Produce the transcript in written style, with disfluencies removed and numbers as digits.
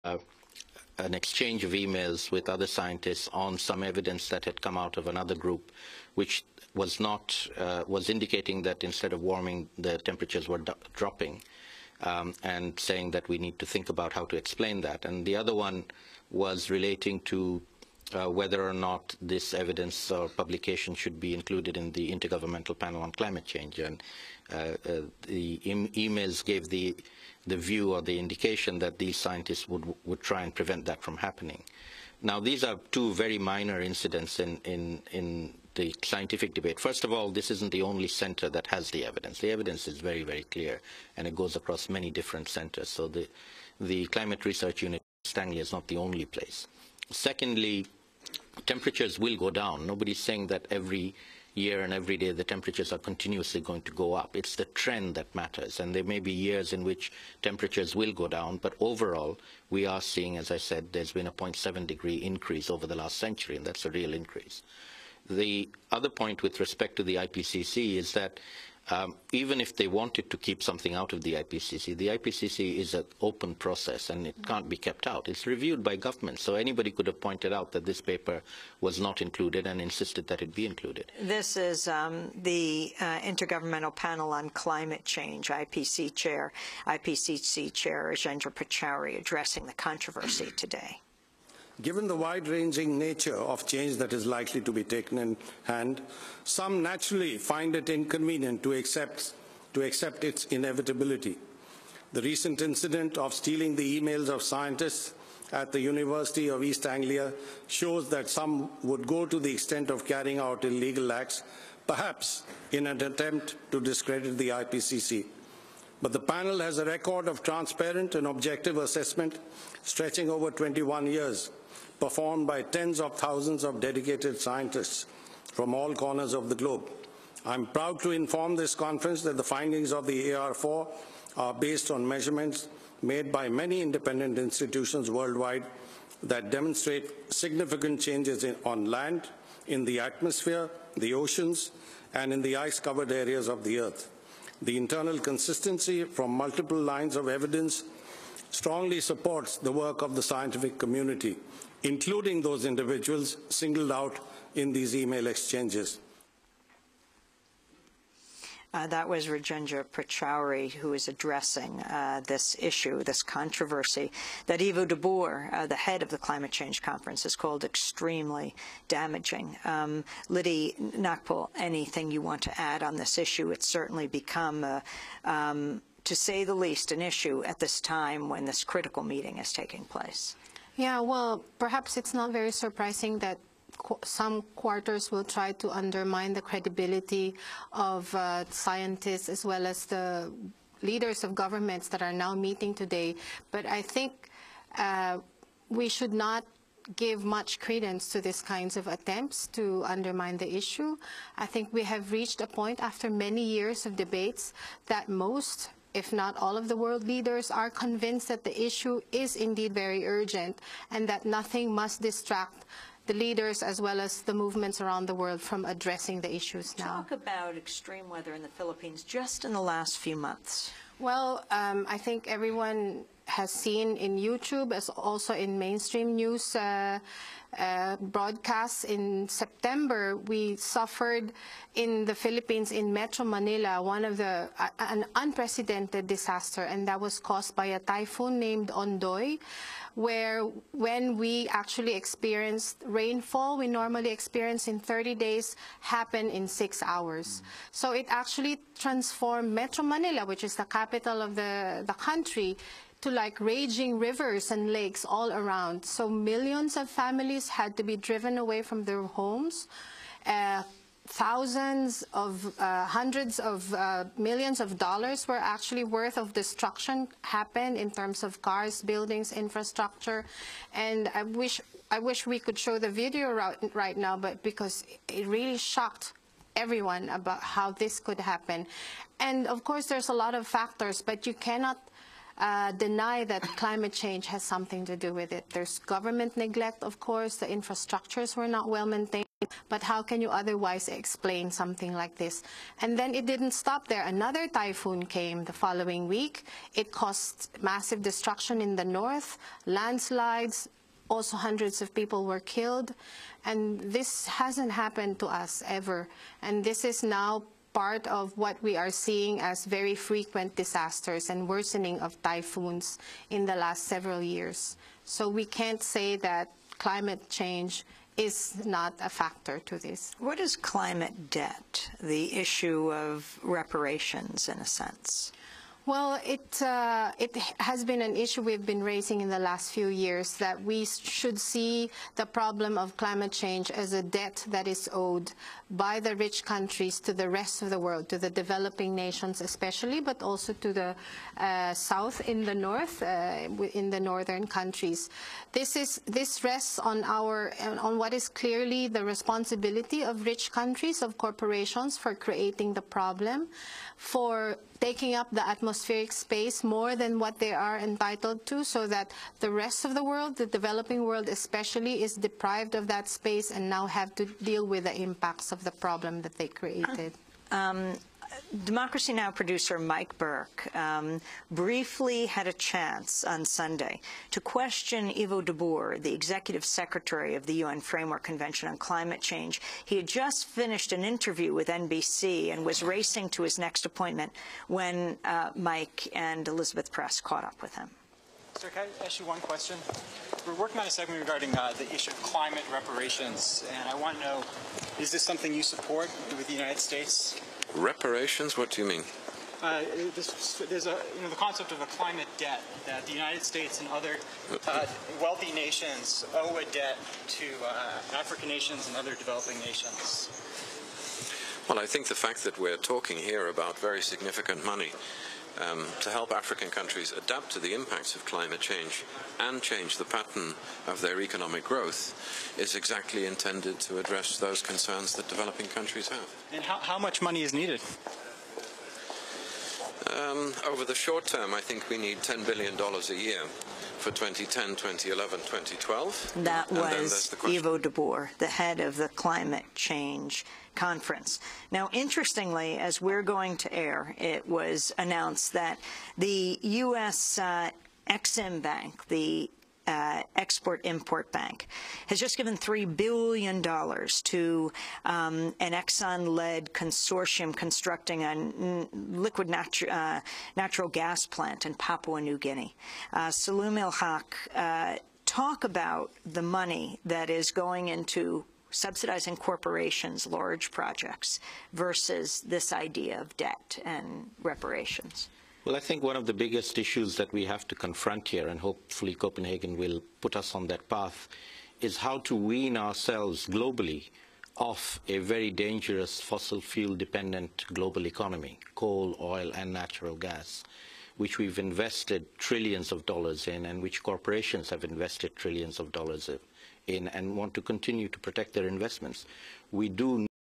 an exchange of emails with other scientists on some evidence that had come out of another group, which was not was indicating that instead of warming, the temperatures were dropping, and saying that we need to think about how to explain that. And the other one was relating to whether or not this evidence or publication should be included in the Intergovernmental Panel on Climate Change. And the emails gave the view or the indication that these scientists would try and prevent that from happening. Now, these are two very minor incidents in the scientific debate. First of all, this isn't the only center that has the evidence. The evidence is very, very clear, and it goes across many different centers. So the Climate Research Unit at East Anglia is not the only place. Secondly, temperatures will go down. Nobody's saying that every year and every day the temperatures are continuously going to go up. It's the trend that matters, and there may be years in which temperatures will go down, but overall we are seeing, as I said, there's been a 0.7 degree increase over the last century, and that's a real increase. The other point with respect to the IPCC is that even if they wanted to keep something out of the IPCC is an open process and it can't be kept out. It's reviewed by government, so anybody could have pointed out that this paper was not included and insisted that it be included. This is the Intergovernmental Panel on Climate Change, IPCC Chair Rajendra Pachauri addressing the controversy today. Given the wide-ranging nature of change that is likely to be taken in hand, some naturally find it inconvenient to accept its inevitability. The recent incident of stealing the emails of scientists at the University of East Anglia shows that some would go to the extent of carrying out illegal acts, perhaps in an attempt to discredit the IPCC. But the panel has a record of transparent and objective assessment stretching over 21 years, performed by tens of thousands of dedicated scientists from all corners of the globe. I'm proud to inform this conference that the findings of the AR4 are based on measurements made by many independent institutions worldwide that demonstrate significant changes on land, in the atmosphere, the oceans, and in the ice-covered areas of the Earth. The internal consistency from multiple lines of evidence strongly supports the work of the scientific community, including those individuals singled out in these email exchanges. That was Rajendra Pachauri, who is addressing this issue, this controversy that Ivo de Boer, the head of the Climate Change Conference, has called extremely damaging. Lidy, Nacpil, anything you want to add on this issue? It's certainly become, to say the least, an issue at this time when this critical meeting is taking place. Yeah, well, perhaps it's not very surprising that some quarters will try to undermine the credibility of scientists as well as the leaders of governments that are now meeting today. But I think we should not give much credence to these kinds of attempts to undermine the issue. I think we have reached a point after many years of debates that most, if not all of the world leaders, are convinced that the issue is indeed very urgent and that nothing must distract the leaders as well as the movements around the world from addressing the issues now. Talk about extreme weather in the Philippines just in the last few months. Well, I think everyone has seen in YouTube, as also in mainstream news broadcasts. In September, we suffered in the Philippines, in Metro Manila, an unprecedented disaster, and that was caused by a typhoon named Ondoy, where when we actually experienced rainfall we normally experience in 30 days happened in 6 hours. So it actually transformed Metro Manila, which is the capital of the country, to like raging rivers and lakes all around. So millions of families had to be driven away from their homes. Thousands of, hundreds of millions of dollars were actually worth of destruction happened in terms of cars, buildings, infrastructure. And I wish we could show the video right now, but because it really shocked everyone about how this could happen. And of course, there's a lot of factors, but you cannot deny that climate change has something to do with it. There's government neglect, of course. The infrastructures were not well maintained. but how can you otherwise explain something like this? And then it didn't stop there. Another typhoon came the following week. It caused massive destruction in the north, landslides, also hundreds of people were killed. And this hasn't happened to us ever. And this is now part of what we are seeing as very frequent disasters and worsening of typhoons in the last several years. So we can't say that climate change is not a factor to this. What is climate debt, the issue of reparations in a sense? Well, it has been an issue we've been raising in the last few years, that we should see the problem of climate change as a debt that is owed by the rich countries to the rest of the world, to the developing nations especially, but also to the south in the north, in the northern countries. This rests on what is clearly the responsibility of rich countries, of corporations, for creating the problem, for taking up the atmospheric space more than what they are entitled to, so that the rest of the world, the developing world especially, is deprived of that space and now have to deal with the impacts of the problem that they created. Democracy Now! Producer Mike Burke briefly had a chance on Sunday to question Ivo de Boer, the executive secretary of the UN Framework Convention on Climate Change. He had just finished an interview with NBC and was racing to his next appointment when Mike and Elizabeth Press caught up with him. Sir, can I ask you one question? We're working on a segment regarding the issue of climate reparations, and I want to know, is this something you support with the United States? Reparations? What do you mean? There's the concept of a climate debt, that the United States and other wealthy nations owe a debt to African nations and other developing nations. Well, I think the fact that we're talking here about very significant money to help African countries adapt to the impacts of climate change and change the pattern of their economic growth is exactly intended to address those concerns that developing countries have. And how much money is needed? Over the short term, I think we need $10 billion a year for 2010, 2011, 2012. That was Ivo de Boer, the head of the Climate Change Conference. Now, interestingly, as we're going to air, it was announced that the U.S. Exim Bank, the Export-Import Bank, has just given $3 billion to an Exxon-led consortium constructing a liquid natural gas plant in Papua New Guinea. Saleemul Huq, talk about the money that is going into subsidizing corporations' large projects versus this idea of debt and reparations. Well, I think one of the biggest issues that we have to confront here, and hopefully Copenhagen will put us on that path, is how to wean ourselves globally off a very dangerous fossil fuel-dependent global economy, coal, oil, and natural gas, which we've invested trillions of dollars in and which corporations have invested trillions of dollars in and want to continue to protect their investments. We do